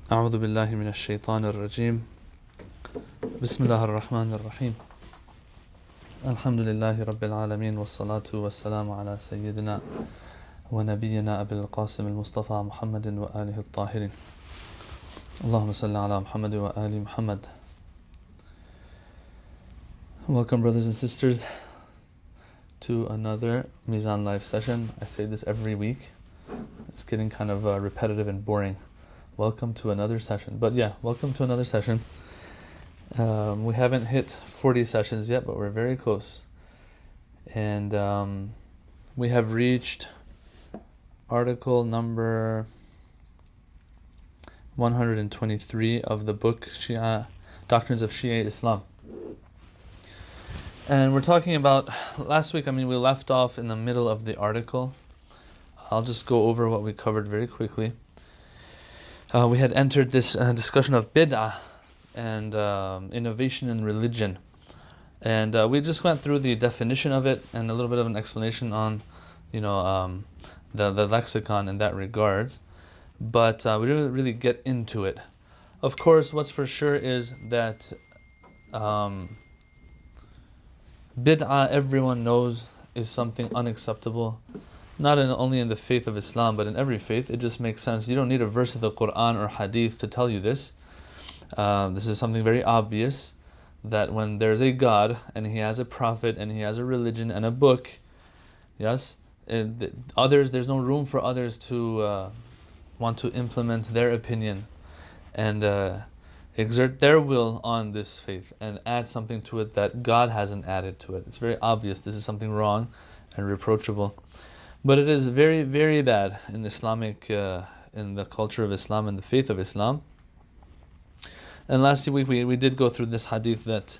أعوذ بالله من الشيطان الرجيم بسم الله الرحمن الرحيم الحمد لله رب العالمين والصلاة والسلام على سيدنا ونبينا أبي القاسم المصطفى محمد وآله الطاهرين اللهم صل على محمد وآل محمد. Welcome, brothers and sisters, to another Mizan Live session. I say this every week. It's getting kind of repetitive and boring. Welcome to another session. But yeah, welcome to another session. We haven't hit 40 sessions yet, but we're very close. And we have reached article number 123 of the book Doctrines of Shia Islam. And we're talking about, last week, we left off in the middle of the article. I'll just go over what we covered very quickly. We had entered this discussion of bid'ah and innovation in religion. And we just went through the definition of it and a little bit of an explanation on, the lexicon in that regards. But we didn't really get into it. Of course, what's for sure is that bid'ah, everyone knows, is something unacceptable. Not only in the faith of Islam, but in every faith. It just makes sense. You don't need a verse of the Quran or Hadith to tell you this. This is something very obvious, that when there's a God, and He has a prophet, and He has a religion and a book, yes, there's no room for others to want to implement their opinion and exert their will on this faith and add something to it that God hasn't added to it. It's very obvious this is something wrong and reproachable. But it is very, very bad in Islamic, in the culture of Islam and the faith of Islam. And last week we did go through this hadith that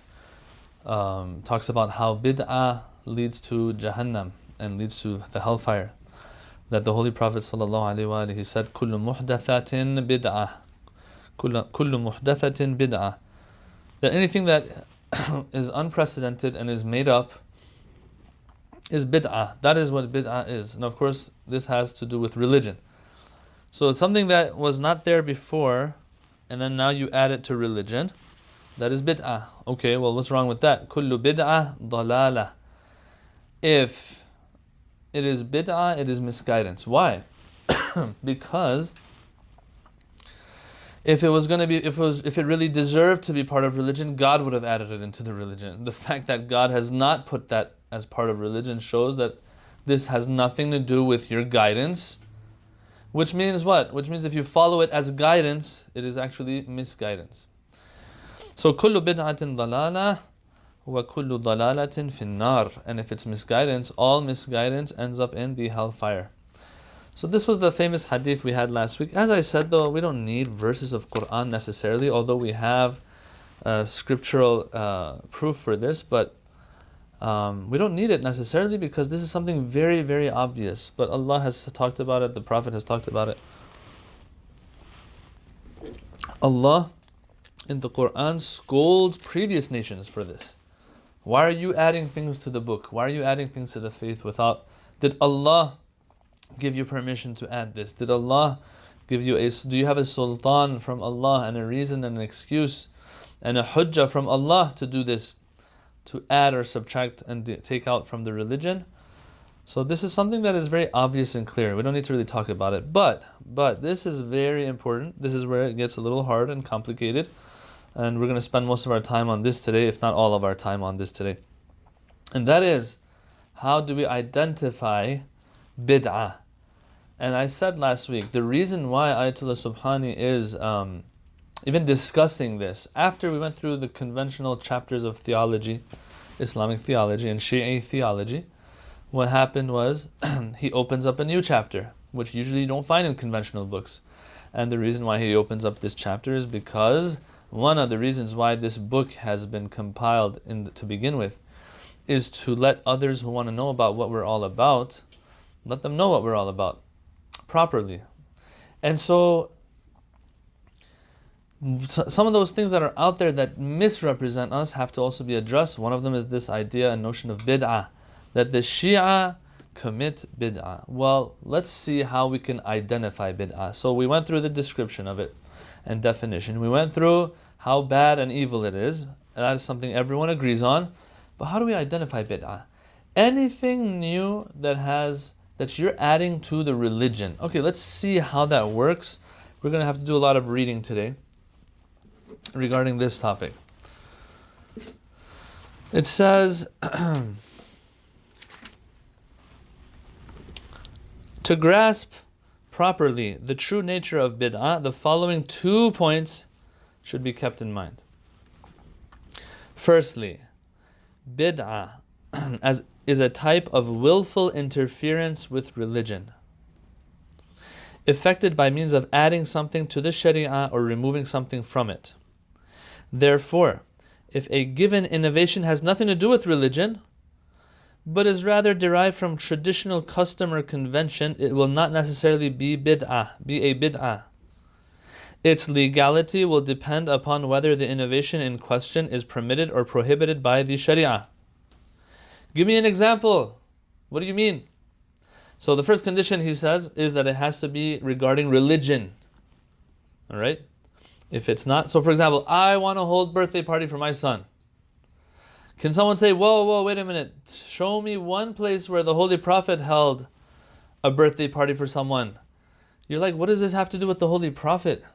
talks about how bid'ah leads to Jahannam and leads to the hellfire. That the Holy Prophet ﷺ said, "Kullu muhdathatin bid'ah, kullu muhdathatin bid'ah." That anything that is unprecedented and is made up is bid'ah. That is what bid'ah is. And of course, this has to do with religion. So it's something that was not there before, and then now you add it to religion. That is bid'ah. Okay, well, what's wrong with that? Kullu bid'ah dalala. If it is bid'ah, it is misguidance. Why? Because if it was going to be, if it really deserved to be part of religion, God would have added it into the religion. The fact that God has not put that as part of religion shows that this has nothing to do with your guidance. Which means what? Which means if you follow it as guidance, it is actually misguidance. So kullu bid'atin dalala wa kullu dalalatin finnar. And if it's misguidance, all misguidance ends up in the hellfire. So this was the famous hadith we had last week. As I said, though, we don't need verses of Quran necessarily, although we have scriptural proof for this, but we don't need it necessarily because this is something very, very obvious. But Allah has talked about it, the Prophet has talked about it. Allah in the Quran scolds previous nations for this. Why are you adding things to the book? Why are you adding things to the faith without... Did Allah give you permission to add this? Did Allah give you do you have a sultan from Allah and a reason and an excuse and a hujjah from Allah to do this? To add or subtract and take out from the religion? So this is something that is very obvious and clear. We don't need to really talk about it. But this is very important. This is where it gets a little hard and complicated. And we're going to spend most of our time on this today, if not all of our time on this today. And that is, how do we identify bid'ah? And I said last week, the reason why Ayatollah Subhani is even discussing this, after we went through the conventional chapters of theology, Islamic theology and Shia theology, what happened was he opens up a new chapter, which usually you don't find in conventional books. And the reason why he opens up this chapter is because one of the reasons why this book has been compiled to begin with is to let others who want to know about what we're all about, let them know what we're all about properly. And so some of those things that are out there that misrepresent us have to also be addressed. One of them is this idea and notion of bid'ah, that the Shia commit bid'ah. Well, let's see how we can identify bid'ah. So we went through the description of it and definition. We went through how bad and evil it is. That is something everyone agrees on. But how do we identify bid'ah? Anything new that you're adding to the religion. Okay, let's see how that works. We're going to have to do a lot of reading today regarding this topic. It says, to grasp properly the true nature of bid'ah, the following 2 points should be kept in mind. Firstly, bid'ah is a type of willful interference with religion, effected by means of adding something to the Sharia or removing something from it. Therefore, if a given innovation has nothing to do with religion, but is rather derived from traditional custom or convention, it will not necessarily be a bid'ah. Its legality will depend upon whether the innovation in question is permitted or prohibited by the Sharia. Give me an example. What do you mean? So the first condition, he says, is that it has to be regarding religion. Alright? If it's not, so for example, I want to hold birthday party for my son. Can someone say, whoa, wait a minute, show me one place where the Holy Prophet held a birthday party for someone? You're like, what does this have to do with the Holy Prophet?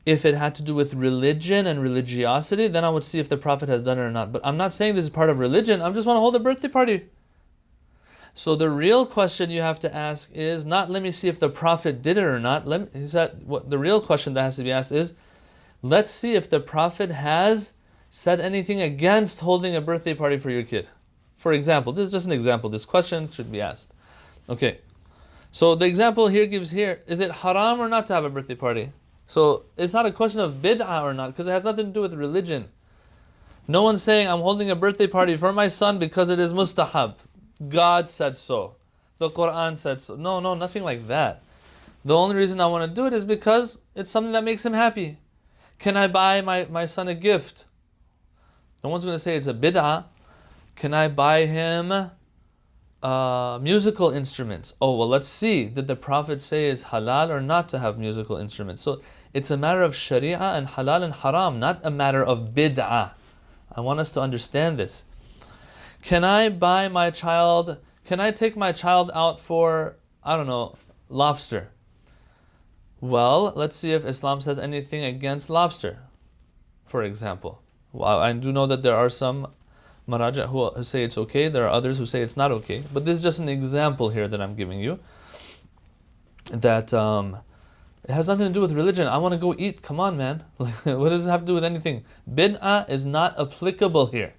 If it had to do with religion and religiosity, then I would see if the Prophet has done it or not. But I'm not saying this is part of religion. I just want to hold a birthday party. So the real question you have to ask is not, let me see if the Prophet did it or not. The real question that has to be asked is, let's see if the Prophet has said anything against holding a birthday party for your kid. For example, this is just an example. This question should be asked. Okay. So the example here gives here, is it haram or not to have a birthday party? So it's not a question of bid'ah or not, because it has nothing to do with religion. No one's saying, I'm holding a birthday party for my son because it is mustahab. God said so. The Quran said so. No, nothing like that. The only reason I want to do it is because it's something that makes him happy. Can I buy my son a gift? No one's going to say it's a bid'ah. Can I buy him musical instruments? Oh, well, let's see. Did the Prophet say it's halal or not to have musical instruments? So it's a matter of sharia and halal and haram, not a matter of bid'ah. I want us to understand this. Can I take my child out for, lobster? Well, let's see if Islam says anything against lobster, for example. Well, I do know that there are some Maraja who say it's okay. There are others who say it's not okay. But this is just an example here that I'm giving you. That it has nothing to do with religion. I want to go eat. Come on, man. What does it have to do with anything? Bid'ah is not applicable here.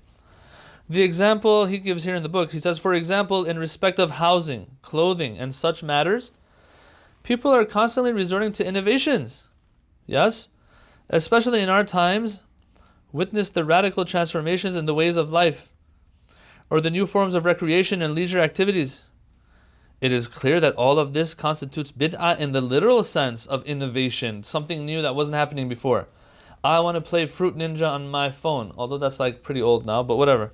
The example he gives here in the book, he says, for example, in respect of housing, clothing, and such matters, people are constantly resorting to innovations. Yes? Especially in our times, witness the radical transformations in the ways of life, or the new forms of recreation and leisure activities. It is clear that all of this constitutes bid'ah in the literal sense of innovation, something new that wasn't happening before. I want to play Fruit Ninja on my phone, although that's like pretty old now, but whatever.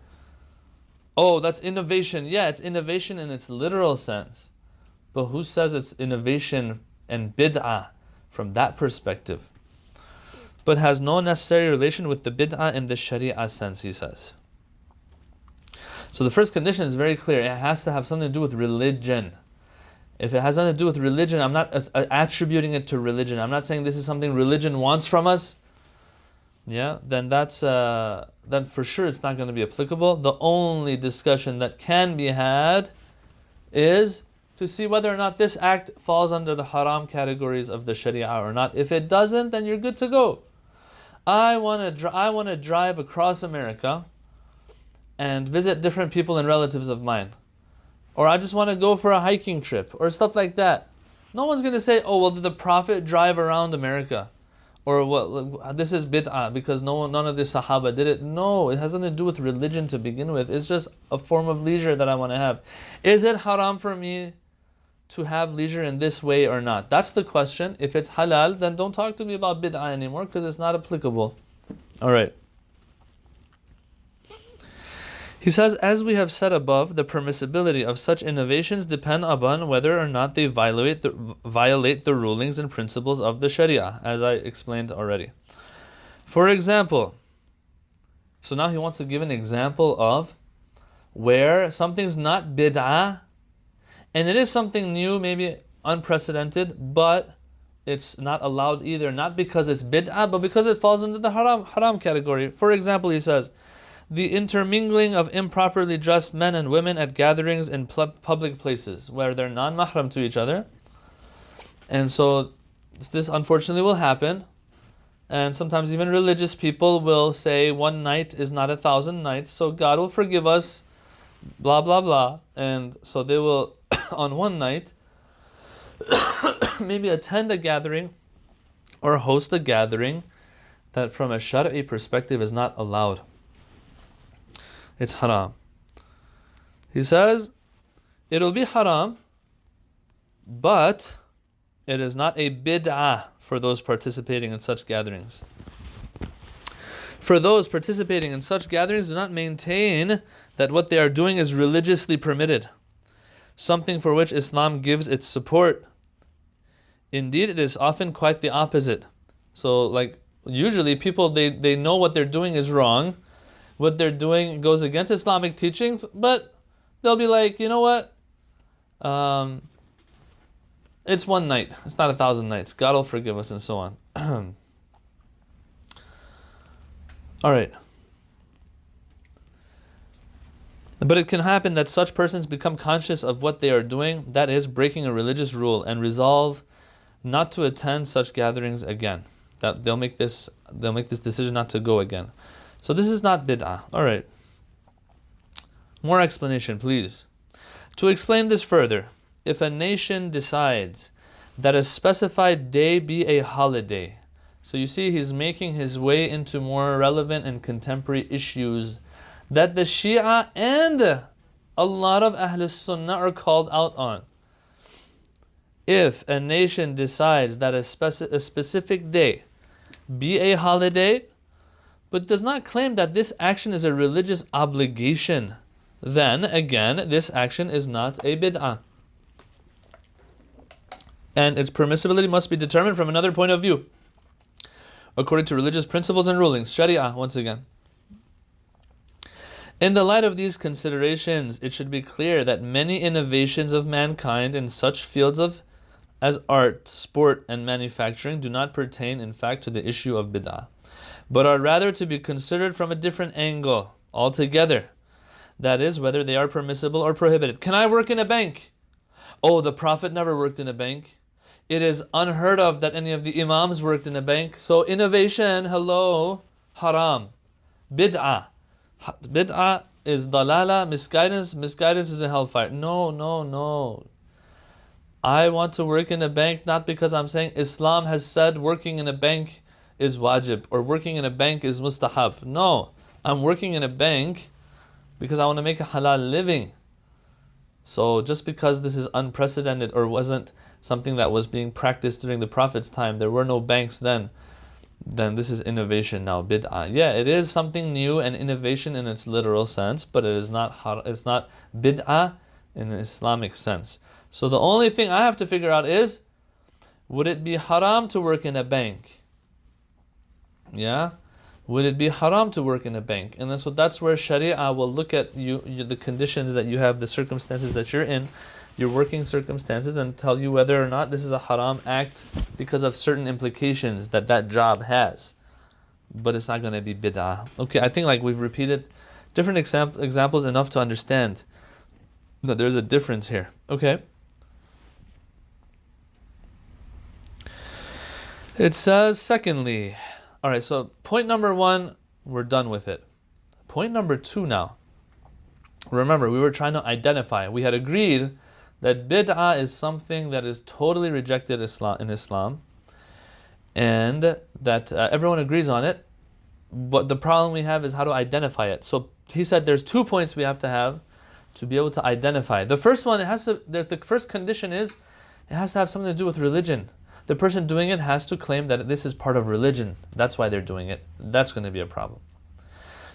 Oh, that's innovation. Yeah, it's innovation in its literal sense. But who says it's innovation and bid'ah from that perspective? But has no necessary relation with the bid'ah in the sharia sense, he says. So the first condition is very clear. It has to have something to do with religion. If it has nothing to do with religion, I'm not attributing it to religion. I'm not saying this is something religion wants from us. Yeah, then then for sure it's not going to be applicable. The only discussion that can be had is to see whether or not this act falls under the haram categories of the sharia or not. If it doesn't, then you're good to go. I want to drive across America and visit different people and relatives of mine. Or I just want to go for a hiking trip or stuff like that. No one's going to say, oh, well, did the Prophet drive around America? Or what? This is bid'ah because none of the Sahaba did it. No, it has nothing to do with religion to begin with. It's just a form of leisure that I want to have. Is it haram for me to have leisure in this way or not? That's the question. If it's halal, then don't talk to me about bid'ah anymore because it's not applicable. All right. He says, as we have said above, the permissibility of such innovations depend upon whether or not they violate the rulings and principles of the Sharia, as I explained already. For example, so now he wants to give an example of where something's not bid'ah, and it is something new, maybe unprecedented, but it's not allowed either, not because it's bid'ah, but because it falls into the haram category. For example, he says, the intermingling of improperly dressed men and women at gatherings in public places where they're non-mahram to each other. And so this unfortunately will happen. And sometimes even religious people will say 1 night is not 1,000 nights, so God will forgive us, blah, blah, blah. And so they will, on 1 night, maybe attend a gathering or host a gathering that from a Shari'i perspective is not allowed. It's haram. He says, it'll be haram, but it is not a bid'ah for those participating in such gatherings. For those participating in such gatherings do not maintain that what they are doing is religiously permitted, something for which Islam gives its support. Indeed, it is often quite the opposite. So, like, usually people, they know what they're doing is wrong, what they're doing goes against Islamic teachings, but they'll be like, you know what? It's 1 night. It's not 1,000 nights. God will forgive us, and so on. All right. But it can happen that such persons become conscious of what they are doing, that is, breaking a religious rule, and resolve not to attend such gatherings again. That they'll make this decision not to go again. So this is not bid'ah. All right. More explanation, please. To explain this further, if a nation decides that a specified day be a holiday, so you see he's making his way into more relevant and contemporary issues that the Shia and a lot of Ahl Sunnah are called out on. If a nation decides that a specific day be a holiday, but does not claim that this action is a religious obligation, then again, this action is not a bid'ah. And its permissibility must be determined from another point of view, according to religious principles and rulings, Sharia, once again. In the light of these considerations, it should be clear that many innovations of mankind in such fields as art, sport, and manufacturing do not pertain, in fact, to the issue of bid'ah, but are rather to be considered from a different angle altogether. That is, whether they are permissible or prohibited. Can I work in a bank? Oh, the Prophet never worked in a bank. It is unheard of that any of the Imams worked in a bank. So innovation, hello, haram. Bid'ah. Bid'ah is dalala, misguidance. Misguidance is a hellfire. No. I want to work in a bank not because I'm saying Islam has said working in a bank is wajib or working in a bank is mustahab. No, I'm working in a bank because I want to make a halal living. So just because this is unprecedented or wasn't something that was being practiced during the Prophet's time, there were no banks then this is innovation now, bid'ah. Yeah, it is something new and innovation in its literal sense, but it's not bid'ah in an Islamic sense. So the only thing I have to figure out is, would it be haram to work in a bank? Yeah? Would it be haram to work in a bank? And then so that's where Sharia will look at you, the conditions that you have, the circumstances that you're in, your working circumstances, and tell you whether or not this is a haram act because of certain implications that job has. But it's not going to be bid'ah. Okay, I think like we've repeated different examples enough to understand that there's a difference here. Okay. It says, secondly, all right, so point number 1, we're done with it. Point number 2 now. Remember, we were trying to identify. We had agreed that bid'ah is something that is totally rejected in Islam, and that everyone agrees on it, but the problem we have is how to identify it. So he said there's 2 points we have to be able to identify. The first one, the first condition is it has to have something to do with religion. The person doing it has to claim that this is part of religion. That's why they're doing it. That's going to be a problem.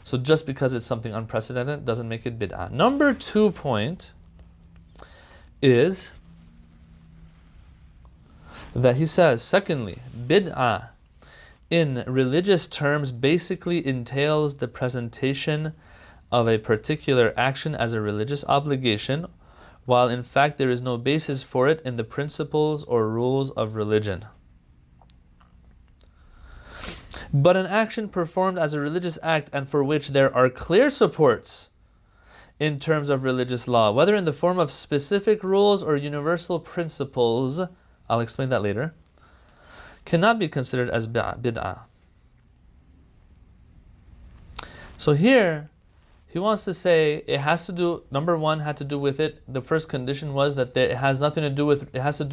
So just because it's something unprecedented doesn't make it bid'ah. Number 2 point is that he says, secondly, bid'ah in religious terms basically entails the presentation of a particular action as a religious obligation, while in fact there is no basis for it in the principles or rules of religion. But an action performed as a religious act and for which there are clear supports in terms of religious law, whether in the form of specific rules or universal principles, I'll explain that later, cannot be considered as bid'ah. So here, he wants to say it has to do, number 1 had to do with it. The first condition was that it has nothing to do with, it has to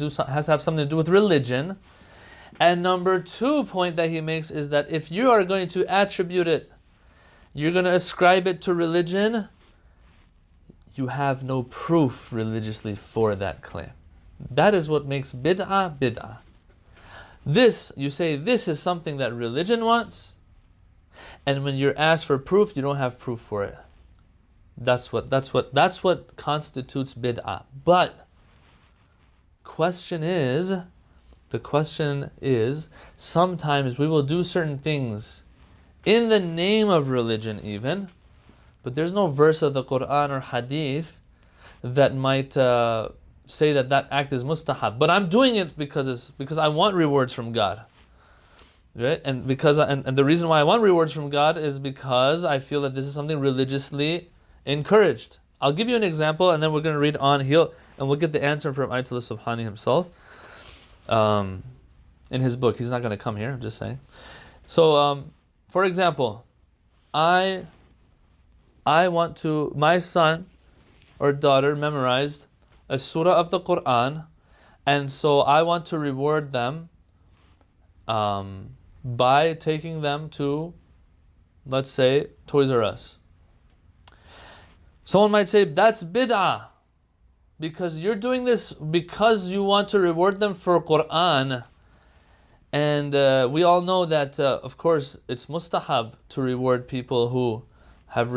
have something to do with religion. And number 2 point that he makes is that if you are going to attribute it, you're going to ascribe it to religion, you have no proof religiously for that claim. That is what makes bid'ah bid'ah. This, you say, this is something that religion wants, and when you're asked for proof, you don't have proof for it. That's what constitutes bid'ah. But the question is, sometimes we will do certain things in the name of religion even, but there's no verse of the Quran or Hadith that might say that that act is mustahab. But I'm doing it because I want rewards from God. Right? And the reason why I want rewards from God is because I feel that this is something religiously encouraged. I'll give you an example, and then we're going to read on. And we'll get the answer from Ayatollah Subhani himself in his book. He's not going to come here, I'm just saying. So, for example, I want to, my son or daughter memorized a surah of the Quran, and so I want to reward them by taking them to, let's say, Toys R Us. Someone might say, that's bid'ah, because you're doing this because you want to reward them for Quran. And we all know that, of course, it's mustahab to reward people who have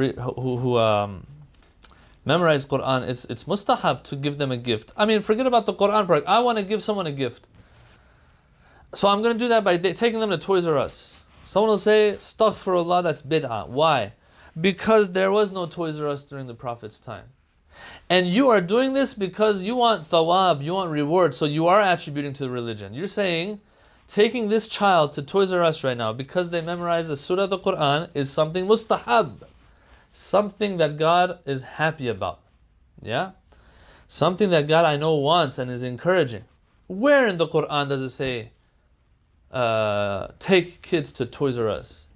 memorized Quran. It's mustahab to give them a gift. I mean, forget about the Quran part. I want to give someone a gift. So I'm going to do that by taking them to Toys R Us. Someone will say, astaghfirullah, that's bid'ah. Why? Because there was no Toys R Us during the Prophet's time. And you are doing this because you want thawab, you want reward, so you are attributing to the religion. You're saying, taking this child to Toys R Us right now because they memorize the surah of the Quran is something mustahab. Something that God is happy about. Yeah? Something that God I know wants and is encouraging. Where in the Quran does it say, take kids to Toys R Us?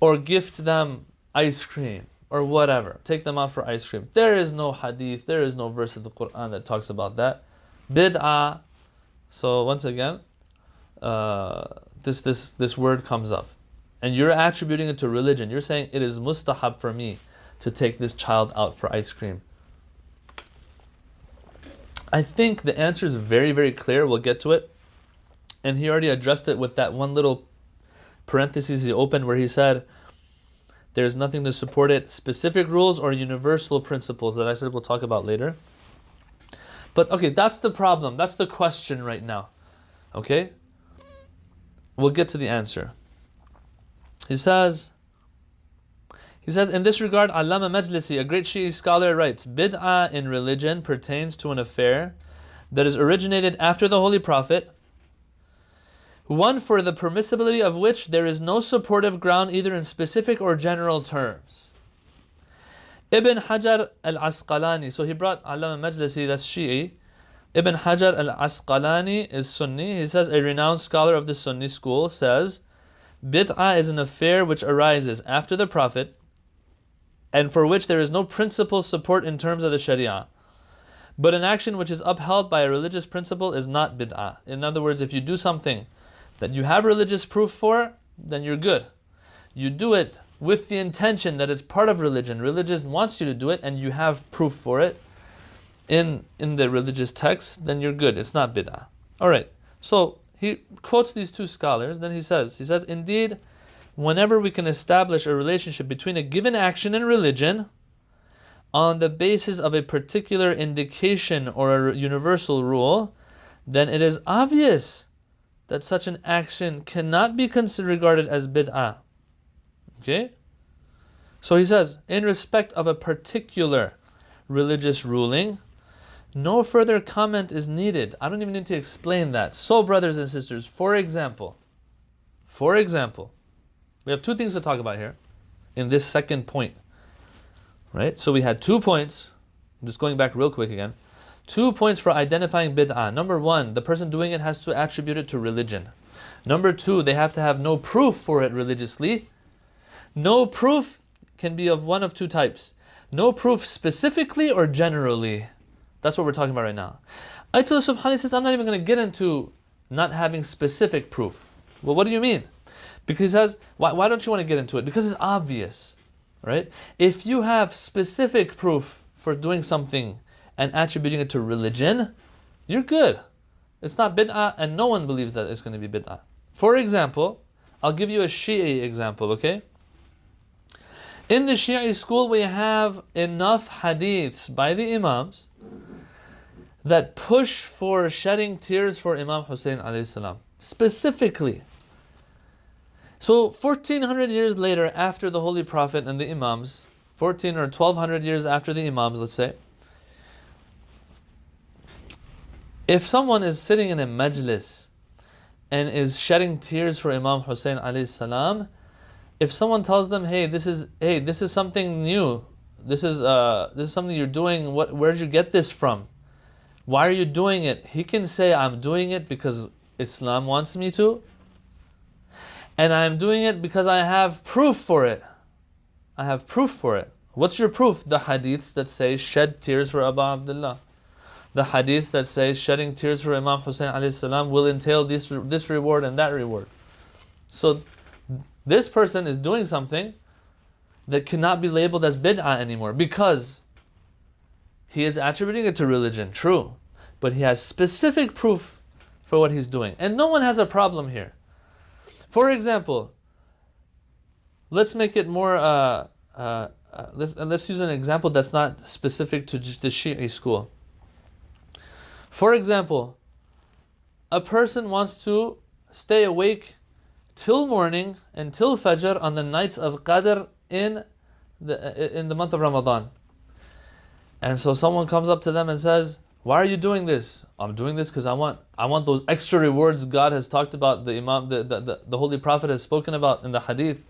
Or gift them ice cream? Or whatever. Take them out for ice cream. There is no hadith, there is no verse of the Quran that talks about that. Bid'ah. So once again, this word comes up. And you're attributing it to religion. You're saying it is mustahab for me to take this child out for ice cream. I think the answer is very, very clear. We'll get to it. And he already addressed it with that one little parenthesis he opened where he said, there's nothing to support it, specific rules or universal principles that I said we'll talk about later. But okay, that's the problem. That's the question right now. Okay? We'll get to the answer. He says, in this regard, Allama Majlisi, a great Shi'i scholar, writes, bid'ah in religion pertains to an affair that is originated after the Holy Prophet, one for the permissibility of which there is no supportive ground either in specific or general terms. Ibn Hajar al-Asqalani, so he brought Allama Majlisi, that's Shi'i. Ibn Hajar al-Asqalani is Sunni. He says, a renowned scholar of the Sunni school says, bid'ah is an affair which arises after the Prophet and for which there is no principal support in terms of the Sharia. But an action which is upheld by a religious principle is not bid'ah. In other words, if you do something that you have religious proof for, then you're good. You do it with the intention that it's part of religion. Religion wants you to do it and you have proof for it in the religious text, then you're good. It's not bid'ah. Alright, so he quotes these two scholars, then he says, indeed, whenever we can establish a relationship between a given action and religion on the basis of a particular indication or a universal rule, then it is obvious that such an action cannot be regarded as bid'ah. Okay? So he says, in respect of a particular religious ruling, no further comment is needed. I don't even need to explain that. So, brothers and sisters, for example, we have two things to talk about here in this second point. Right? So we had 2 points. I'm just going back real quick again. 2 points for identifying bid'ah. Number 1, the person doing it has to attribute it to religion. Number 2, they have to have no proof for it religiously. No proof can be of one of two types. No proof specifically or generally. That's what we're talking about right now. Ayatollah Subhani says, I'm not even going to get into not having specific proof. Well, what do you mean? Because he says, why don't you want to get into it? Because it's obvious. Right? If you have specific proof for doing something and attributing it to religion, you're good. It's not bid'ah, and no one believes that it's going to be bid'ah. For example, I'll give you a Shia example, okay? In the Shia school, we have enough hadiths by the Imams that push for shedding tears for Imam Hussein alayhi salam. Specifically. So 1400 years later, after the Holy Prophet and the Imams, 14 or 1200 years after the Imams, let's say, if someone is sitting in a majlis and is shedding tears for Imam Hussein alayhi salam, if someone tells them, hey, this is something new, this is something you're doing, where did you get this from? Why are you doing it? He can say, I'm doing it because Islam wants me to, and I'm doing it because I have proof for it. I have proof for it. What's your proof? The hadiths that say shed tears for Abu Abdullah. The hadith that says shedding tears for Imam Hussein alayhi salam will entail this reward and that reward. So this person is doing something that cannot be labeled as bid'ah anymore because he is attributing it to religion, true. But he has specific proof for what he's doing. And no one has a problem here. For example, let's make it more, let's use an example that's not specific to the Shia school. For example, a person wants to stay awake till morning and till Fajr on the nights of Qadr in the month of Ramadan. And so someone comes up to them and says, why are you doing this? I'm doing this because I want those extra rewards God has talked about, the Imam, the Holy Prophet has spoken about in the Hadith.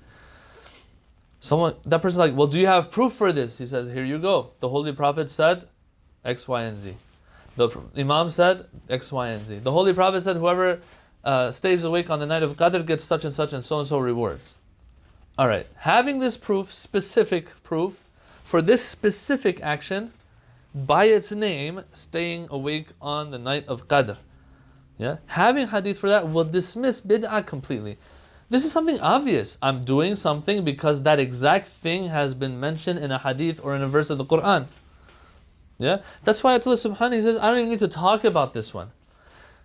That person's like, well, do you have proof for this? He says, here you go. The Holy Prophet said X, Y, and Z. The Imam said X, Y, and Z. The Holy Prophet said whoever stays awake on the night of Qadr gets such and so rewards. Alright, having this proof, specific proof, for this specific action, by its name, staying awake on the night of Qadr. Yeah? Having hadith for that will dismiss bid'ah completely. This is something obvious. I'm doing something because that exact thing has been mentioned in a hadith or in a verse of the Quran. Yeah? That's why Ayatollah Subhani says, I don't even need to talk about this one.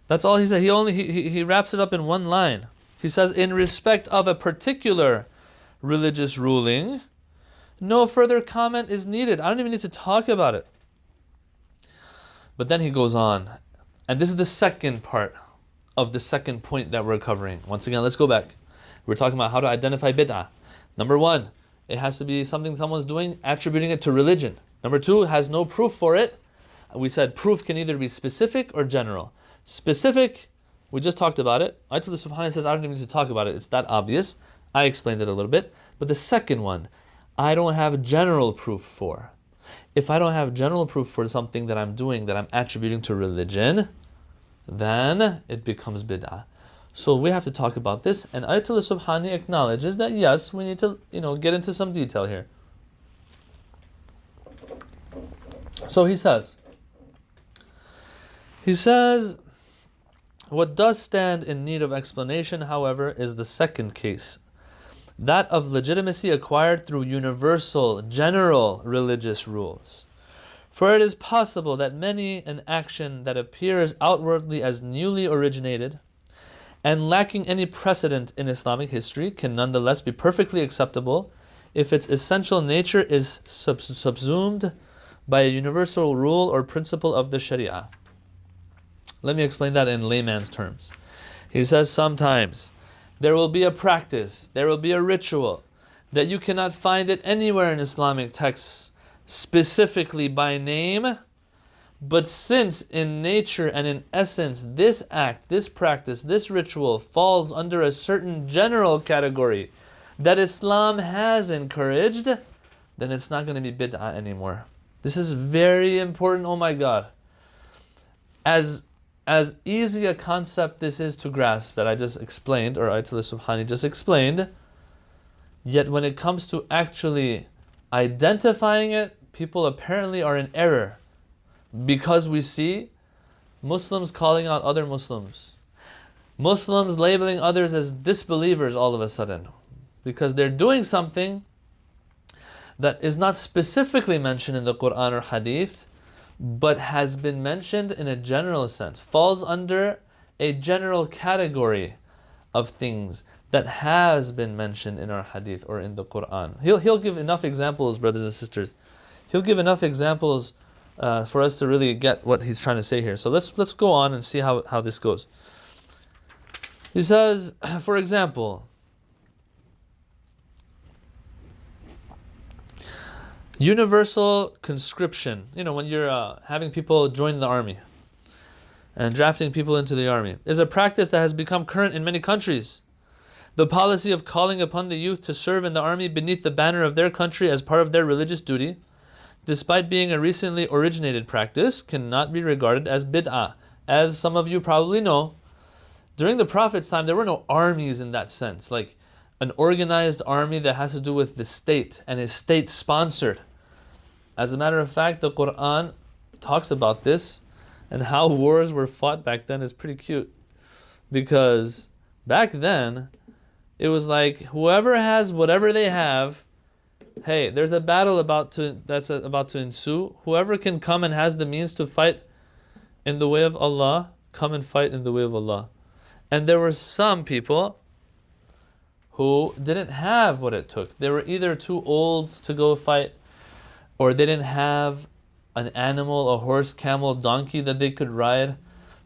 That's all he said. He wraps it up in one line. He says, in respect of a particular religious ruling, no further comment is needed. I don't even need to talk about it. But then he goes on. And this is the second part of the second point that we're covering. Once again, let's go back. We're talking about how to identify bid'ah. Number 1, it has to be something someone's doing, attributing it to religion. Number 2, has no proof for it. We said proof can either be specific or general. Specific, we just talked about it. Ayatollah Subhani says, I don't even need to talk about it. It's that obvious. I explained it a little bit. But the second one, I don't have general proof for. If I don't have general proof for something that I'm doing, that I'm attributing to religion, then it becomes bid'ah. So we have to talk about this, and Ayatollah Subhani acknowledges that yes, we need to get into some detail here. So he says, what does stand in need of explanation, however, is the second case, that of legitimacy acquired through universal, general religious rules. For it is possible that many an action that appears outwardly as newly originated and lacking any precedent in Islamic history, can nonetheless be perfectly acceptable if its essential nature is subsumed by a universal rule or principle of the Sharia. Let me explain that in layman's terms. He says sometimes there will be a practice, there will be a ritual, that you cannot find it anywhere in Islamic texts specifically by name, but since in nature and in essence this act, this practice, this ritual falls under a certain general category that Islam has encouraged, then it's not going to be bid'ah anymore. This is very important, oh my God. As easy a concept this is to grasp that I just explained, or Ayatollah Subhani just explained, yet when it comes to actually identifying it, people apparently are in error. Because we see Muslims calling out other Muslims. Muslims labeling others as disbelievers all of a sudden. Because they're doing something that is not specifically mentioned in the Quran or Hadith, but has been mentioned in a general sense, falls under a general category of things that has been mentioned in our Hadith or in the Quran. He'll give enough examples, brothers and sisters. He'll give enough examples for us to really get what he's trying to say here. So let's go on and see how this goes. He says, for example, universal conscription. You know, when you're having people join the army and drafting people into the army, is a practice that has become current in many countries. The policy of calling upon the youth to serve in the army beneath the banner of their country as part of their religious duty, despite being a recently originated practice, cannot be regarded as bid'ah. As some of you probably know, during the Prophet's time, there were no armies in that sense, like an organized army that has to do with the state and is state-sponsored. As a matter of fact, the Quran talks about this, and how wars were fought back then is pretty cute. Because back then, it was like whoever has whatever they have, hey, there's a battle about to ensue. Whoever can come and has the means to fight in the way of Allah, come and fight in the way of Allah. And there were some people who didn't have what it took. They were either too old to go fight, or they didn't have an animal, a horse, camel, donkey that they could ride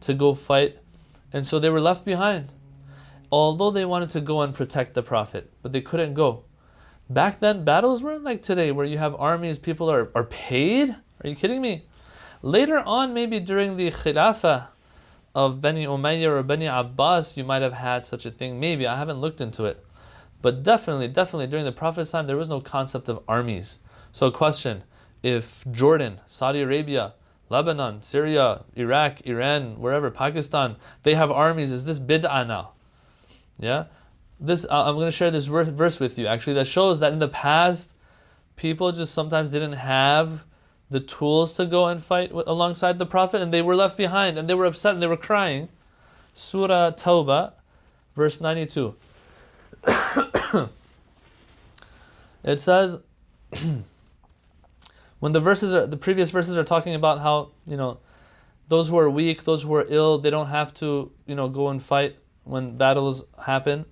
to go fight. And so they were left behind. Although they wanted to go and protect the Prophet, but they couldn't go. Back then, battles weren't like today, where you have armies, people are paid? Are you kidding me? Later on, maybe during the Khilafah of Bani Umayyah or Bani Abbas, you might have had such a thing. Maybe, I haven't looked into it. But definitely during the Prophet's time, there was no concept of armies. So question, if Jordan, Saudi Arabia, Lebanon, Syria, Iraq, Iran, wherever, Pakistan, they have armies, is this bid'ah now? Yeah? This I'm going to share this verse with you actually that shows that in the past, people just sometimes didn't have the tools to go and fight alongside the Prophet, and they were left behind, and they were upset, and they were crying. Surah Tawbah, verse 92. It says, when the previous verses are talking about how, those who are weak, those who are ill, they don't have to, go and fight when battles happen.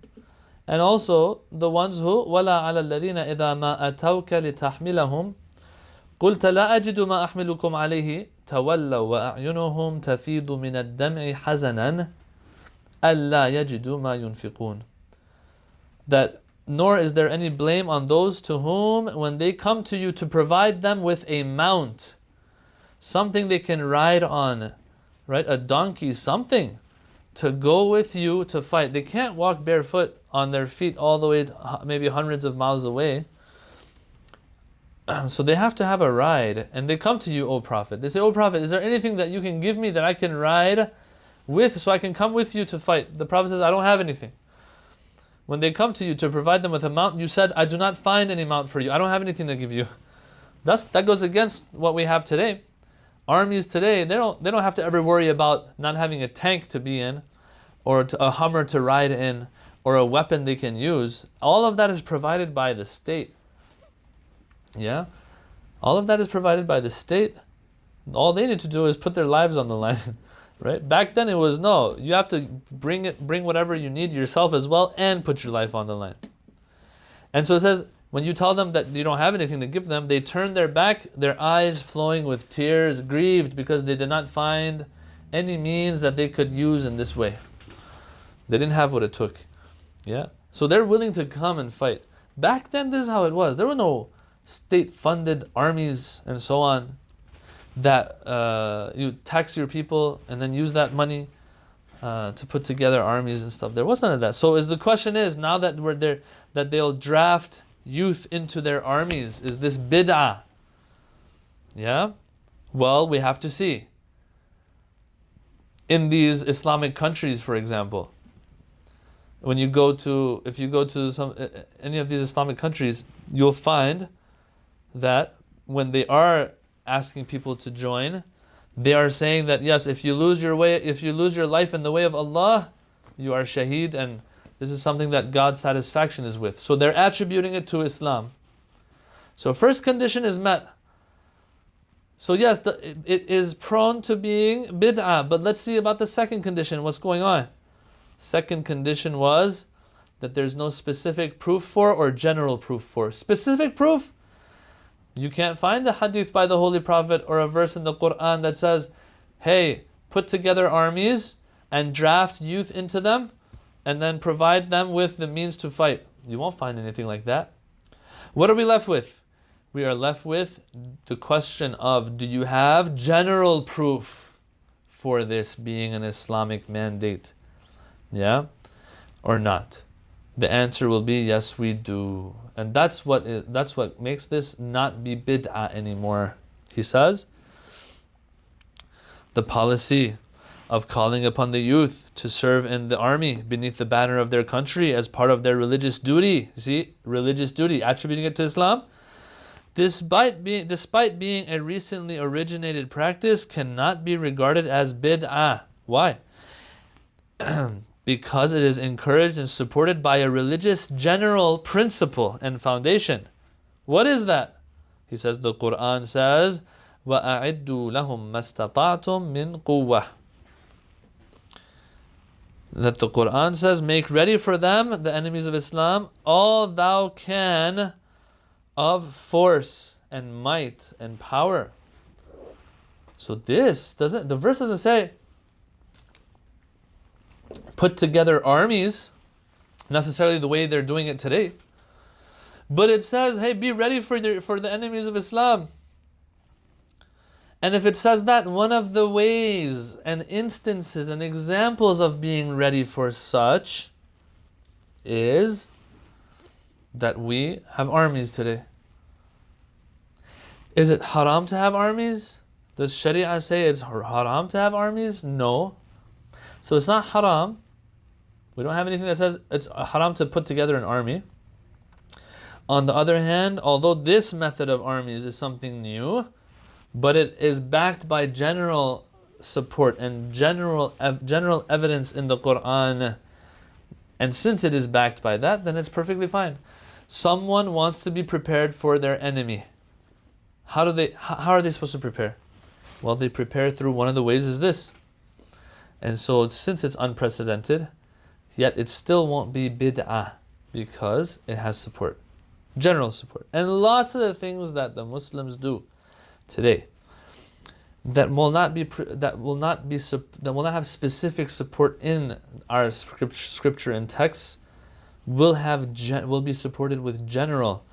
And also the ones who وَلَا عَلَى الَّذِينَ إِذَا مَا أَتَوْكَ لِتَحْمِلَهُم قُلْتَ لَا أَجِدُ مَا أَحْمِلُكُمْ عَلَيْهِ تَوَلَّوْا وَأَعْيُنُهُمْ تَفِيضُ مِنَ الدَّمْعِ حَزَنًا أَلَّا يَجِدُوا مَا يُنْفِقُونَ. That nor is there any blame on those to whom, when they come to you to provide them with a mount, something they can ride on, right? A donkey, something to go with you to fight. They can't walk barefoot on their feet all the way to maybe hundreds of miles away. So they have to have a ride. And they come to you, O Prophet. They say, O Prophet, is there anything that you can give me that I can ride with so I can come with you to fight? The Prophet says, I don't have anything. When they come to you to provide them with a mount, you said, I do not find any mount for you. I don't have anything to give you. That goes against what we have today. Armies today, they don't have to ever worry about not having a tank to be in, or a Hummer to ride in, or a weapon they can use. All of that is provided by the state. Yeah? All of that is provided by the state. All they need to do is put their lives on the line Right? Back then it was no, you have to bring whatever you need yourself as well and put your life on the line. And so it says, when you tell them that you don't have anything to give them, they turn their back, their eyes flowing with tears, grieved because they did not find any means that they could use in this way. They didn't have what it took. Yeah? So they're willing to come and fight. Back then, this is how it was. There were no state-funded armies and so on that you tax your people and then use that money to put together armies and stuff. There was none of that. So the question is, now that we're there, that they'll draft youth into their armies, is this bid'ah? Yeah? Well, we have to see. In these Islamic countries, for example, if you go to any of these Islamic countries, you'll find that when they are asking people to join, they are saying that yes, if you lose your life in the way of Allah, you are shaheed, and this is something that God's satisfaction is with. So they're attributing it to Islam. So first condition is met. So yes, it is prone to being bid'ah, but let's see about the second condition, what's going on. Second condition was that there's no specific proof for or general proof for. Specific proof? You can't find a hadith by the Holy Prophet or a verse in the Quran that says, hey, put together armies and draft youth into them and then provide them with the means to fight. You won't find anything like that. What are we left with? We are left with the question of, do you have general proof for this being an Islamic mandate? Yeah? Or not? The answer will be, yes, we do. And that's what makes this not be bid'ah anymore. He says, the policy of calling upon the youth to serve in the army beneath the banner of their country as part of their religious duty. See? Religious duty, attributing it to Islam. Despite being a recently originated practice, cannot be regarded as bid'ah. Why? Because it is encouraged and supported by a religious general principle and foundation. What is that? He says, the Quran says, وَأَعِدُّوا لَهُمْ مَسْتَطَعْتُم مِّن قُوَّةٍ. That the Quran says, make ready for them, the enemies of Islam, all thou can of force and might and power. So the verse doesn't say put together armies necessarily the way they're doing it today, but it says, hey, be ready for the enemies of Islam. And if it says that, one of the ways and instances and examples of being ready for such is that we have armies today. Is it haram to have armies? Does Sharia say it's haram to have armies? No. So it's not haram. We don't have anything that says it's haram to put together an army. On the other hand, although this method of armies is something new, but it is backed by general support and general evidence in the Quran, and since it is backed by that, then it's perfectly fine. Someone wants to be prepared for their enemy. How are they supposed to prepare? Well, they prepare through one of the ways is this. And so since it's unprecedented, yet it still won't be bid'ah because it has support, general support. And lots of the things that the Muslims do today that will not have specific support in our scripture and texts will be supported with general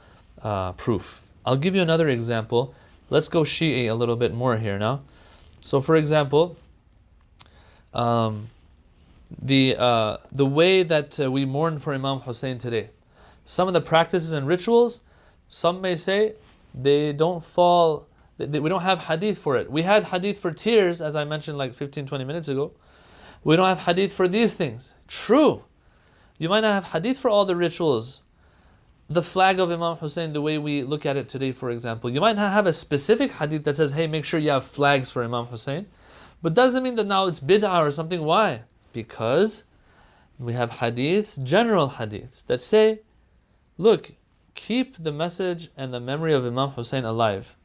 proof. I'll give you another example. Let's go Shia a little bit more here now. So, for example, the way that we mourn for Imam Hussein today, some of the practices and rituals, some may say they don't fall. We don't have hadith for it. We had hadith for tears, as I mentioned like 15-20 minutes ago. We don't have hadith for these things. True. You might not have hadith for all the rituals. The flag of Imam Hussein, the way we look at it today, for example. You might not have a specific hadith that says, hey, make sure you have flags for Imam Hussein. But doesn't mean that now it's bid'ah or something. Why? Because we have hadiths, general hadiths, that say, look, keep the message and the memory of Imam Hussein alive.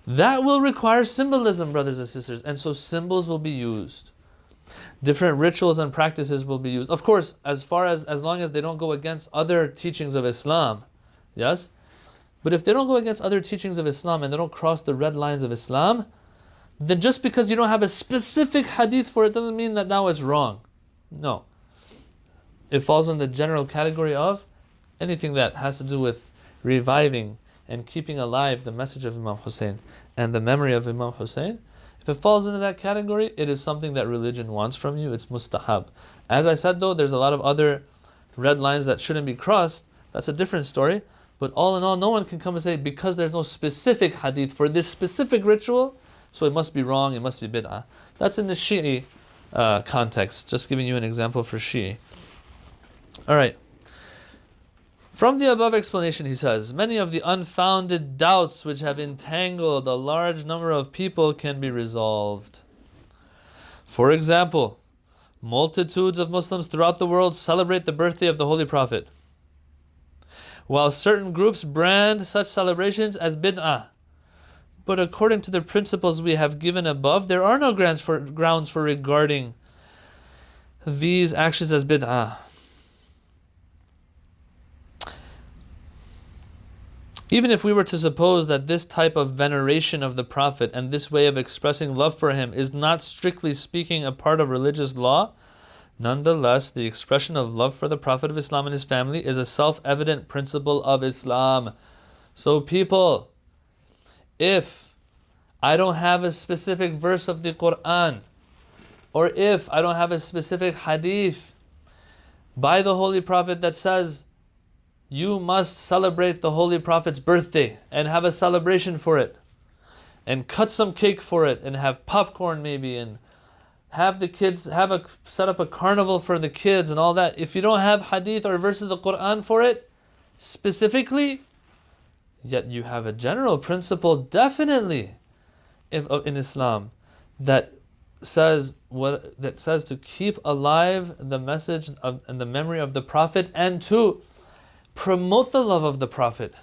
That will require symbolism, brothers and sisters. And so symbols will be used. Different rituals and practices will be used. Of course, as long as they don't go against other teachings of Islam. Yes? But if they don't go against other teachings of Islam and they don't cross the red lines of Islam, then just because you don't have a specific hadith for it doesn't mean that now it's wrong. No. It falls in the general category of anything that has to do with reviving and keeping alive the message of Imam Hussein and the memory of Imam Hussein. If it falls into that category, it is something that religion wants from you. It's mustahab. As I said though, there's a lot of other red lines that shouldn't be crossed. That's a different story. But all in all, no one can come and say, because there's no specific hadith for this specific ritual, so it must be wrong, it must be bid'ah. That's in the Shia context. Just giving you an example for Shia. Alright. From the above explanation, he says, many of the unfounded doubts which have entangled a large number of people can be resolved. For example, multitudes of Muslims throughout the world celebrate the birthday of the Holy Prophet, while certain groups brand such celebrations as bid'ah. But according to the principles we have given above, there are no grounds for regarding these actions as bid'ah. Even if we were to suppose that this type of veneration of the Prophet and this way of expressing love for him is not strictly speaking a part of religious law, nonetheless, the expression of love for the Prophet of Islam and his family is a self-evident principle of Islam. So people, if I don't have a specific verse of the Quran, or if I don't have a specific hadith by the Holy Prophet that says, you must celebrate the Holy Prophet's birthday and have a celebration for it, and cut some cake for it, and have popcorn maybe, and have the kids set up a carnival for the kids and all that. If you don't have hadith or verses of the Quran for it specifically, yet you have a general principle definitely in Islam that says to keep alive the message and the memory of the Prophet and to promote the love of the Prophet.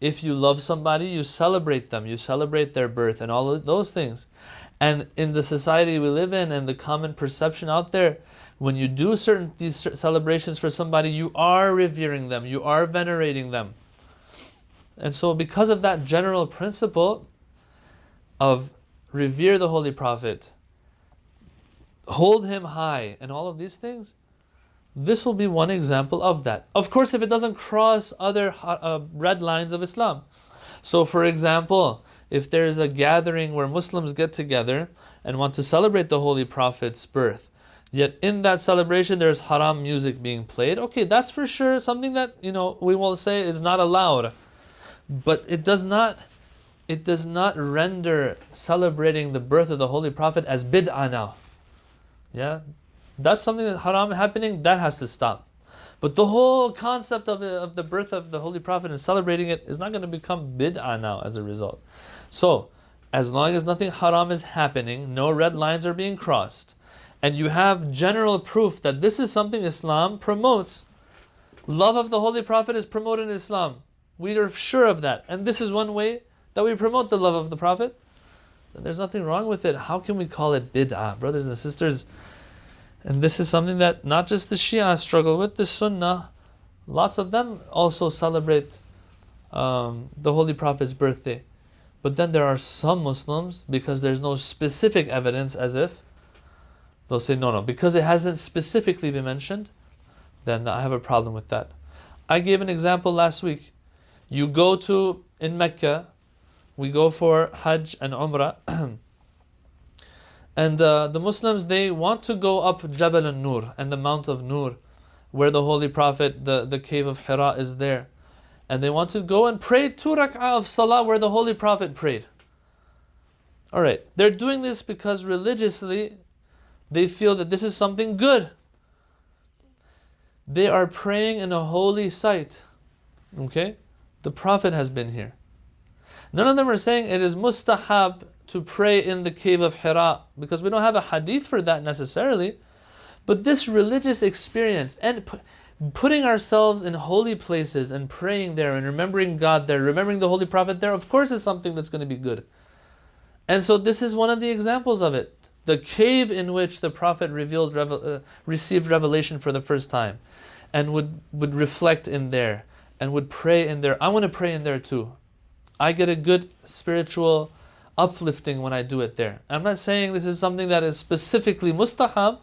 If you love somebody, you celebrate them, you celebrate their birth and all of those things. And in the society we live in and the common perception out there, when you do these celebrations for somebody, you are revering them, you are venerating them. And so because of that general principle of revere the Holy Prophet, hold him high, and all of these things, this will be one example of that. Of course, if it doesn't cross other red lines of Islam. So for example, if there is a gathering where Muslims get together and want to celebrate the Holy Prophet's birth, yet in that celebration there's haram music being played, okay, that's for sure something that, we will say is not allowed. But it does not render celebrating the birth of the Holy Prophet as bid'ah now. Yeah? That's something that haram happening, that has to stop. But the whole concept of the birth of the Holy Prophet and celebrating it is not going to become bid'ah now as a result. So, as long as nothing haram is happening, no red lines are being crossed, and you have general proof that this is something Islam promotes, love of the Holy Prophet is promoted in Islam. We are sure of that. And this is one way that we promote the love of the Prophet. Then there's nothing wrong with it. How can we call it bid'ah? Brothers and sisters, and this is something that not just the Shia struggle with, the Sunnah, lots of them also celebrate the Holy Prophet's birthday. But then there are some Muslims, because there's no specific evidence, as if they'll say, no, because it hasn't specifically been mentioned, then I have a problem with that. I gave an example last week. You go in Mecca, we go for Hajj and Umrah, and the Muslims, they want to go up Jabal al-Nur and the Mount of Nur, where the Holy Prophet, the cave of Hira is there. And they want to go and pray 2 rak'ah of salah where the Holy Prophet prayed. Alright, they're doing this because religiously they feel that this is something good. They are praying in a holy site. Okay? The Prophet has been here. None of them are saying it is mustahab to pray in the cave of Hira, because we don't have a hadith for that necessarily. But this religious experience and putting ourselves in holy places and praying there and remembering God there, remembering the Holy Prophet there, of course is something that's going to be good. And so this is one of the examples of it. the cave in which the Prophet received revelation for the first time, and would reflect in there, and would pray in there. I want to pray in there too. I get a good spiritual uplifting when I do it there. I'm not saying this is something that is specifically mustahab,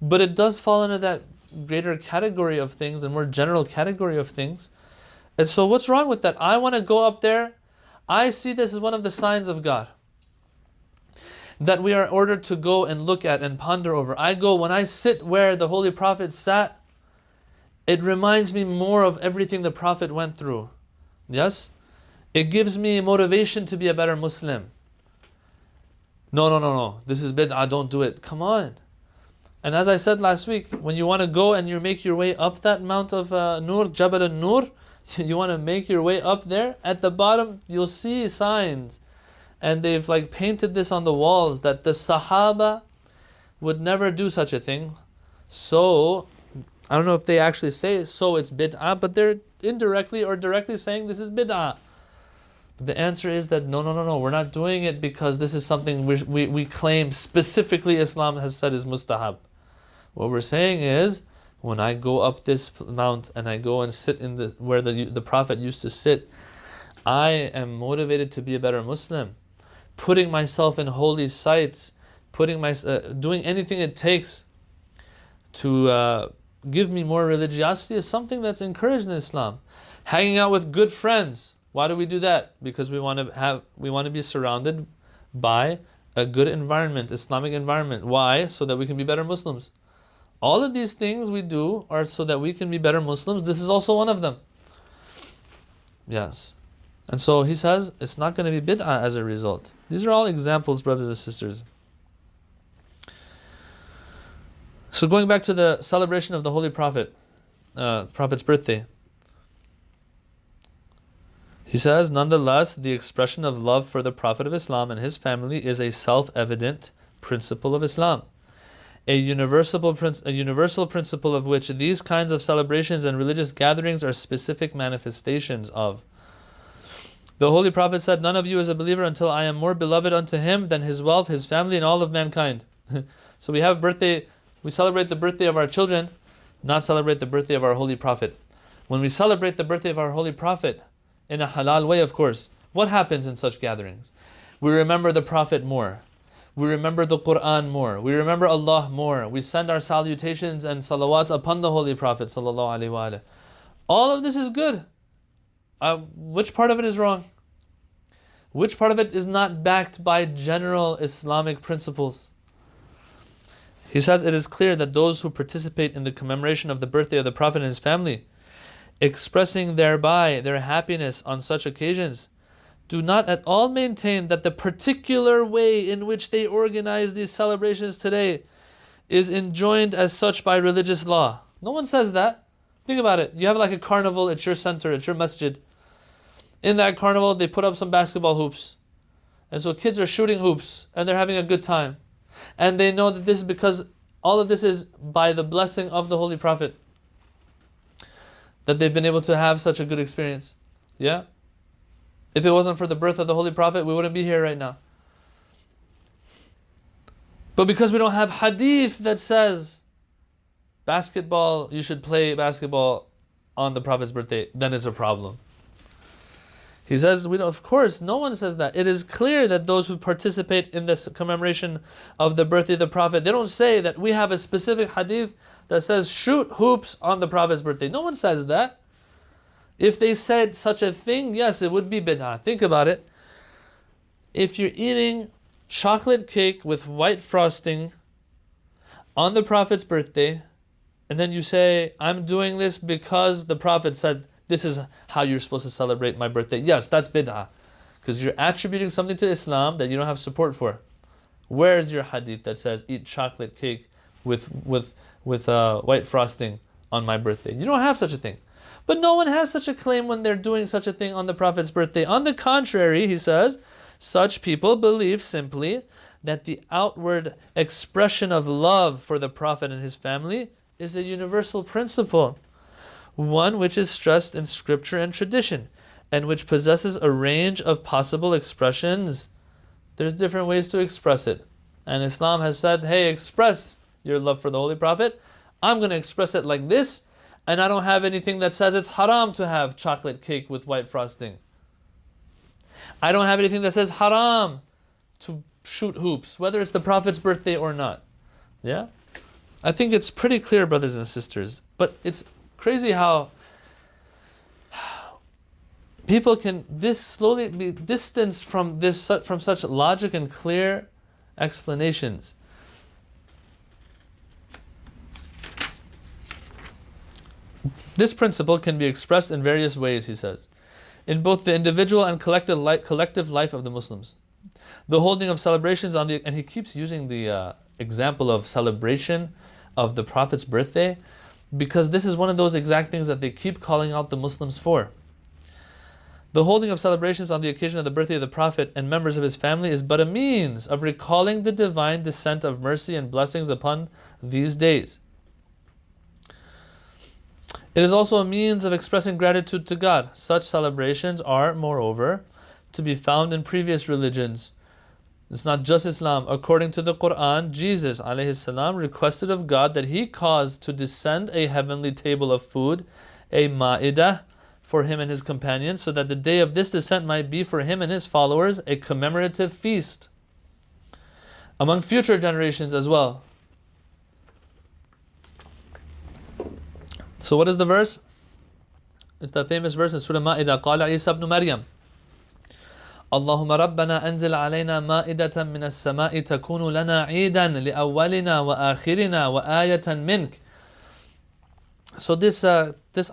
but it does fall into that greater category of things, a more general category of things. And so what's wrong with that? I want to go up there. I see this as one of the signs of God that we are ordered to go and look at and ponder over. When I sit where the Holy Prophet sat, it reminds me more of everything the Prophet went through. Yes? It gives me motivation to be a better Muslim. No. This is bid'ah, don't do it. Come on. And as I said last week, when you want to go and you make your way up that mount of Nur, Jabal al-Nur, you want to make your way up there, at the bottom you'll see signs. And they've painted this on the walls that the Sahaba would never do such a thing. So, I don't know if they actually say so it's bid'ah, but they're indirectly or directly saying this is bid'ah. The answer is that no, we're not doing it because this is something we claim specifically Islam has said is mustahab. What we're saying is, when I go up this mount and I go and sit in where the Prophet used to sit, I am motivated to be a better Muslim. Putting myself in holy sites, doing anything it takes to give me more religiosity is something that's encouraged in Islam. Hanging out with good friends. Why do we do that? Because we want to be surrounded by a good environment, Islamic environment. Why? So that we can be better Muslims. All of these things we do are so that we can be better Muslims. This is also one of them. Yes. And so he says it's not going to be bid'ah as a result. These are all examples, brothers and sisters. So going back to the celebration of the Holy Prophet, Prophet's birthday. He says, nonetheless, the expression of love for the Prophet of Islam and his family is a self-evident principle of Islam. A universal principle of which these kinds of celebrations and religious gatherings are specific manifestations of. The Holy Prophet said, none of you is a believer until I am more beloved unto him than his wealth, his family, and all of mankind. So we celebrate the birthday of our children, not celebrate the birthday of our Holy Prophet. When we celebrate the birthday of our Holy Prophet, in a halal way, of course, what happens in such gatherings? We remember the Prophet more. We remember the Quran more. We remember Allah more. We send our salutations and salawat upon the Holy Prophet sallallahu alaihi wasallam. All of this is good. Which part of it is wrong? Which part of it is not backed by general Islamic principles? He says it is clear that those who participate in the commemoration of the birthday of the Prophet and his family, expressing thereby their happiness on such occasions, do not at all maintain that the particular way in which they organize these celebrations today is enjoined as such by religious law. No one says that. Think about it. You have a carnival at your center, at your masjid. In that carnival, they put up some basketball hoops. And so kids are shooting hoops, and they're having a good time. And they know that this is because all of this is by the blessing of the Holy Prophet, that they've been able to have such a good experience. Yeah? If it wasn't for the birth of the Holy Prophet, we wouldn't be here right now. But because we don't have hadith that says you should play basketball on the Prophet's birthday, then it's a problem. He says, of course, no one says that. It is clear that those who participate in this commemoration of the birthday of the Prophet, they don't say that we have a specific hadith that says shoot hoops on the Prophet's birthday. No one says that. If they said such a thing, yes, it would be bid'ah. Think about it. If you're eating chocolate cake with white frosting on the Prophet's birthday, and then you say, I'm doing this because the Prophet said, this is how you're supposed to celebrate my birthday. Yes, that's bid'ah. Because you're attributing something to Islam that you don't have support for. Where's your hadith that says, eat chocolate cake with white frosting on my birthday? You don't have such a thing. But no one has such a claim when they're doing such a thing on the Prophet's birthday. On the contrary, he says, such people believe simply that the outward expression of love for the Prophet and his family is a universal principle, one which is stressed in scripture and tradition, and which possesses a range of possible expressions. There's different ways to express it. And Islam has said, hey, express your love for the Holy Prophet. I'm going to express it like this, and I don't have anything that says it's haram to have chocolate cake with white frosting. I don't have anything that says haram to shoot hoops, whether it's the Prophet's birthday or not. Yeah? I think it's pretty clear, brothers and sisters. But it's crazy how people can slowly be distanced from such logic and clear explanations. This principle can be expressed in various ways, he says, in both the individual and collective life of the Muslims. The holding of celebrations and he keeps using the example of celebration of the Prophet's birthday, because this is one of those exact things that they keep calling out the Muslims for. The holding of celebrations on the occasion of the birthday of the Prophet and members of his family is but a means of recalling the divine descent of mercy and blessings upon these days. It is also a means of expressing gratitude to God. Such celebrations are, moreover, to be found in previous religions. It's not just Islam. According to the Quran, Jesus ﷺ requested of God that he cause to descend a heavenly table of food, a ma'idah, for him and his companions, so that the day of this descent might be for him and his followers a commemorative feast among future generations as well. So what is the verse? It's the famous verse in Surah Ma'idah. قال عيسى ابن مريم اللهم ربنا أنزل علينا مائدة من السماء تكون لنا عيدا لأولنا وآخرنا وآية منك. So this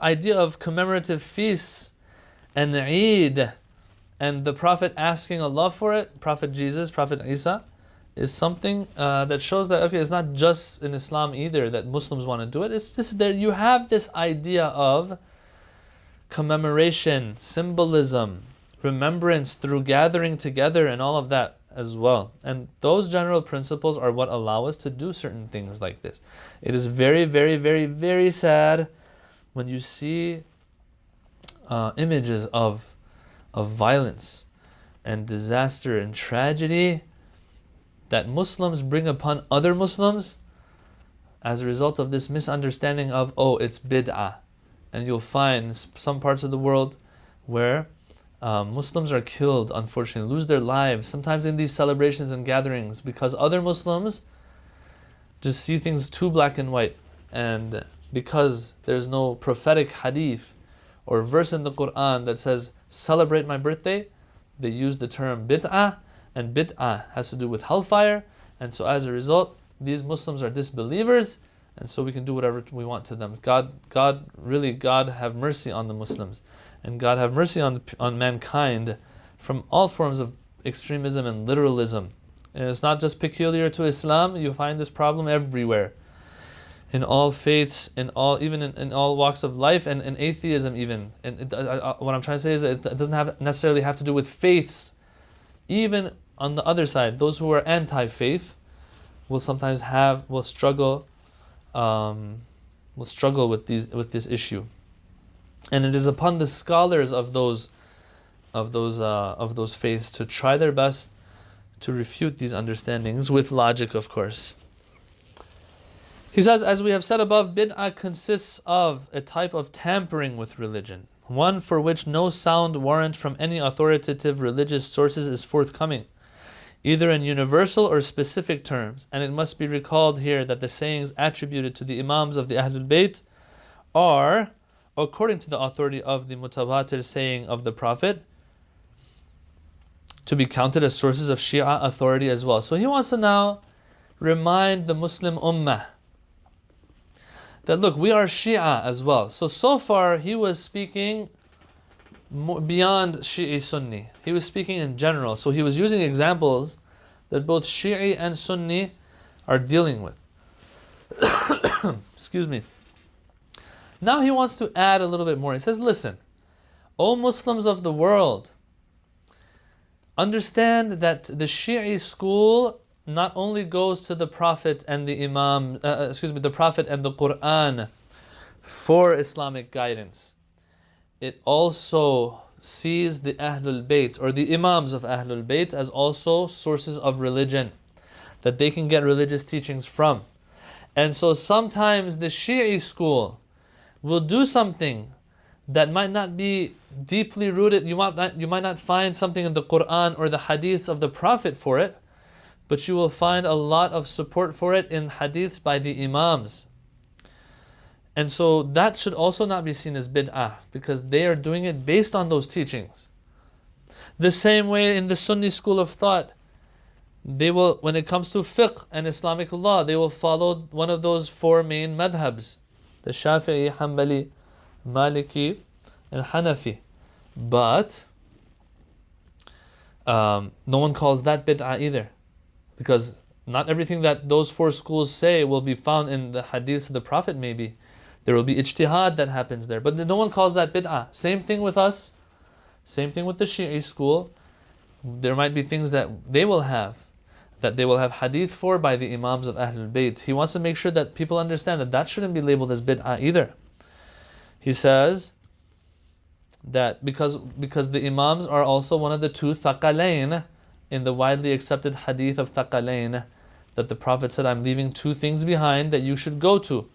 idea of commemorative feasts and Eid and the Prophet asking Allah for it, Prophet Jesus, Prophet Isa, is something that shows that it's not just in Islam either that Muslims want to do it. It's just that you have this idea of commemoration, symbolism, remembrance through gathering together and all of that as well. And those general principles are what allow us to do certain things like this. It is very, very, very, very sad when you see images of violence and disaster and tragedy that Muslims bring upon other Muslims as a result of this misunderstanding of, it's bid'ah. And you'll find some parts of the world where Muslims are killed, unfortunately, lose their lives, sometimes in these celebrations and gatherings, because other Muslims just see things too black and white. And because there's no prophetic hadith or verse in the Quran that says, celebrate my birthday, they use the term bid'ah, and bid'ah has to do with hellfire, and so as a result, these Muslims are disbelievers, and so we can do whatever we want to them. God have mercy on the Muslims, and God have mercy on mankind from all forms of extremism and literalism. And it's not just peculiar to Islam, you find this problem everywhere. In all faiths, in all walks of life, and in atheism even. And what I'm trying to say is that it doesn't necessarily have to do with faiths. Even on the other side, those who are anti-faith will sometimes struggle with this issue, and it is upon the scholars of those faiths to try their best to refute these understandings with logic, of course. He says, as we have said above, bid'ah consists of a type of tampering with religion, one for which no sound warrant from any authoritative religious sources is forthcoming, either in universal or specific terms. And it must be recalled here that the sayings attributed to the Imams of the Ahlul Bayt are, according to the authority of the mutawatir saying of the Prophet, to be counted as sources of Shia authority as well. So he wants to now remind the Muslim Ummah that look, we are Shia as well. So far he was speaking beyond Shi'i Sunni. He was speaking in general. So he was using examples that both Shi'i and Sunni are dealing with. Excuse me. Now he wants to add a little bit more. He says, listen, O Muslims of the world, understand that the Shi'i school not only goes to the Prophet and the the Prophet and the Quran for Islamic guidance. It also sees the Ahlul Bayt or the Imams of Ahlul Bayt as also sources of religion. that they can get religious teachings from. And so sometimes the Shia school will do something that might not be deeply rooted. You might not find something in the Quran or the hadiths of the Prophet for it, but you will find a lot of support for it in hadiths by the Imams. And so that should also not be seen as bid'ah, because they are doing it based on those teachings. The same way in the Sunni school of thought, they will, when it comes to fiqh and Islamic law, they will follow one of those four main madhabs: the Shafi'i, Hanbali, Maliki, and Hanafi. But no one calls that bid'ah either, because not everything that those four schools say will be found in the hadiths of the Prophet. Maybe there will be ijtihad that happens there, but no one calls that bid'ah. Same thing with us, same thing with the Shia school. There might be things that they will have hadith for by the Imams of Ahlul Bayt. He wants to make sure that people understand that that shouldn't be labeled as bid'ah either. He says that because the Imams are also one of the two thaqalain in the widely accepted hadith of thaqalain, that the Prophet said, I'm leaving two things behind that you should go to: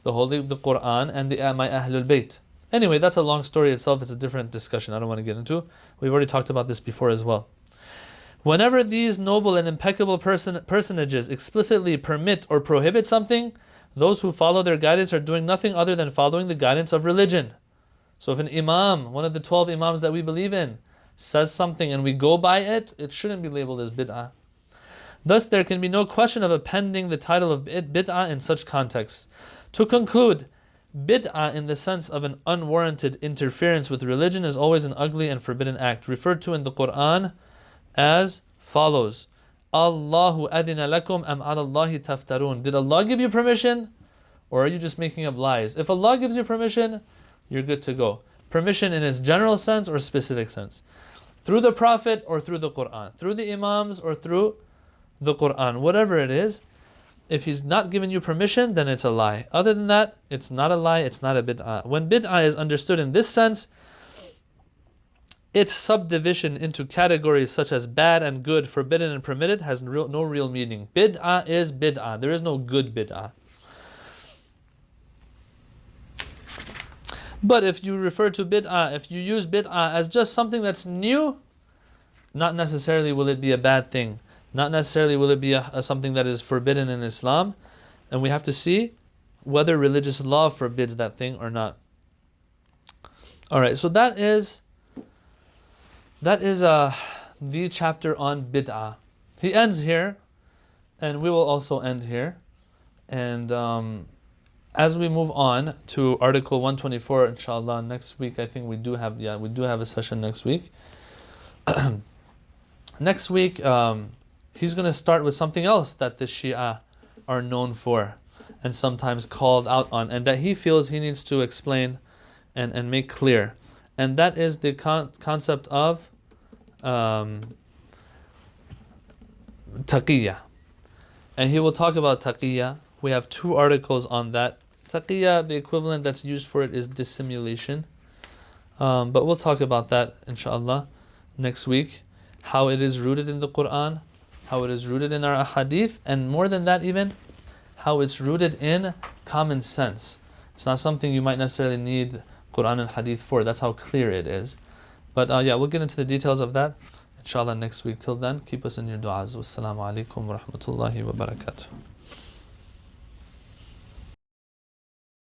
the Quran and my Ahlul Bayt. Anyway, that's a long story itself. It's a different discussion I don't want to get into. We've already talked about this before as well. Whenever these noble and impeccable personages explicitly permit or prohibit something, those who follow their guidance are doing nothing other than following the guidance of religion. So if an imam, one of the 12 imams that we believe in, says something and we go by it, it shouldn't be labeled as bid'ah. Thus, there can be no question of appending the title of bid'ah in such contexts. To conclude, bid'ah in the sense of an unwarranted interference with religion is always an ugly and forbidden act, referred to in the Quran as follows: Allahu adina lakum am ala Allahi taftarun. Did Allah give you permission, or are you just making up lies? If Allah gives you permission, you're good to go. Permission in its general sense or specific sense. Through the Prophet or through the Quran. Through the Imams or through the Quran. Whatever it is, if He's not given you permission, then it's a lie. Other than that, it's not a lie, it's not a bid'ah. When bid'ah is understood in this sense, its subdivision into categories such as bad and good, forbidden and permitted, has no real meaning. Bid'ah is bid'ah. There is no good bid'ah. But if you refer to bid'ah, if you use bid'ah as just something that's new, not necessarily will it be a bad thing. Not necessarily will it be something that is forbidden in Islam. And we have to see whether religious law forbids that thing or not. Alright, so that is the chapter on bid'ah. He ends here, and we will also end here. And as we move on to Article 124, inshallah, next week, I think we do have a session next week. Next week, he's going to start with something else that the Shia are known for and sometimes called out on, and that he feels he needs to explain and make clear. And that is the concept of Takiyah. And he will talk about Takiyah. We have 2 articles on that. Takiyah, the equivalent that's used for it is dissimulation. But we'll talk about that, inshallah, next week. How it is rooted in the Quran, how it is rooted in our ahadith, and more than that even, how it's rooted in common sense. It's not something you might necessarily need Quran and Hadith for. That's how clear it is. But we'll get into the details of that, inshallah, next week. Till then, keep us in your du'as. Wassalamu alaikum wa rahmatullahi wa barakatuh.